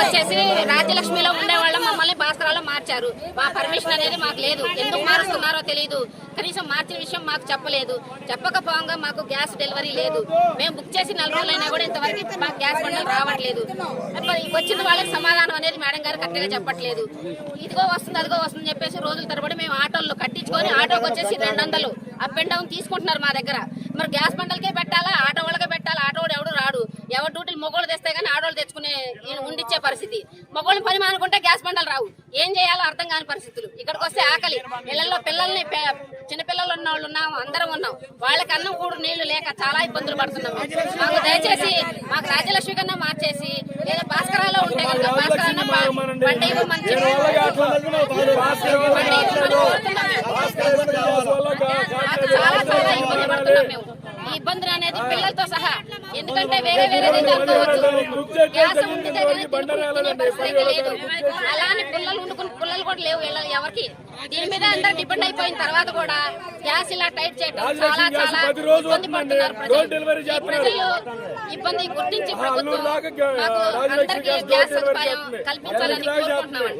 వచ్చేసి రాజ్యలక్ష్మిలో ఉండేవాళ్ళం మమ్మల్ని భాస్కరాలో మార్చారు. మా పర్మిషన్ అనేది మాకు లేదు. ఎందుకు మారుస్తున్నారో తెలియదు. కనీసం మార్చిన విషయం మాకు చెప్పలేదు. చెప్పకపోగా మాకు గ్యాస్ డెలివరీ లేదు. మేము బుక్ చేసి 4 రోజులైనా కూడా ఇంతవరకు మాకు గ్యాస్ బండలు రావట్లేదు. వచ్చిన వాళ్ళకి సమాధానం అనేది మేడం గారు కరెక్ట్గా చెప్పట్లేదు. ఇదిగో వస్తుంది అదిగో వస్తుంది చెప్పేసి రోజుల తరబడి మేము ఆటోల్లో కట్టించుకొని ఆటోకి వచ్చేసి 200 అప్ అండ్ డౌన్ తీసుకుంటున్నారు మా దగ్గర. మరి గ్యాస్ బండలకే పెట్టాలా, ఆటో వాళ్ళకే పెట్టాలా? ఆటో ఎవడు రాడు. ఎవరు డ్యూటీలు మొగోళ్ళు తెస్తే కానీ ఆడోళ్ళు తెచ్చుకునే ఉండిచ్చే పరిస్థితి. మొగోళ్ళు పని మానుకుంటే గ్యాస్ బండలు రావు. ఏం చేయాలో అర్థం కాని పరిస్థితులు. ఇక్కడికి వస్తే ఆకలి, ఇళ్లలో పిల్లల్ని చిన్నపిల్లలు ఉన్న వాళ్ళు ఉన్నాం, అందరం ఉన్నాం. వాళ్ళకి అన్నం కూడా నీళ్లు లేక చాలా ఇబ్బందులు పడుతున్నాం. మాకు దయచేసి మాకు రాజ్యలక్ష్మి కన్నా మార్చేసి లేదా భాస్కరాలో ఉంటే కనుక భాస్కరాన్న బండి ఇవ్వమని చాలా చాలా ఇబ్బంది పడుతున్నాం మేము. ఈ ఇబ్బందులు అనేది పిల్లలతో సహా. ఎందుకంటే వేరే గ్యాస్ ఉండితే లేదు. అలానే పుల్లలు కూడా లేవు ఎవరికి. దీని మీద అందరూ డిపెండ్ అయిపోయిన తర్వాత కూడా గ్యాస్ ఇలా టైట్ చేయడం చాలా చాలా ఇబ్బంది పడుతున్నారు ప్రజలు. ఇబ్బంది గుర్తించి ప్రభుత్వం మాకు అందరికీ గ్యాస్ సదుపాయం కల్పించాలని కోరుకుంటున్నామండి.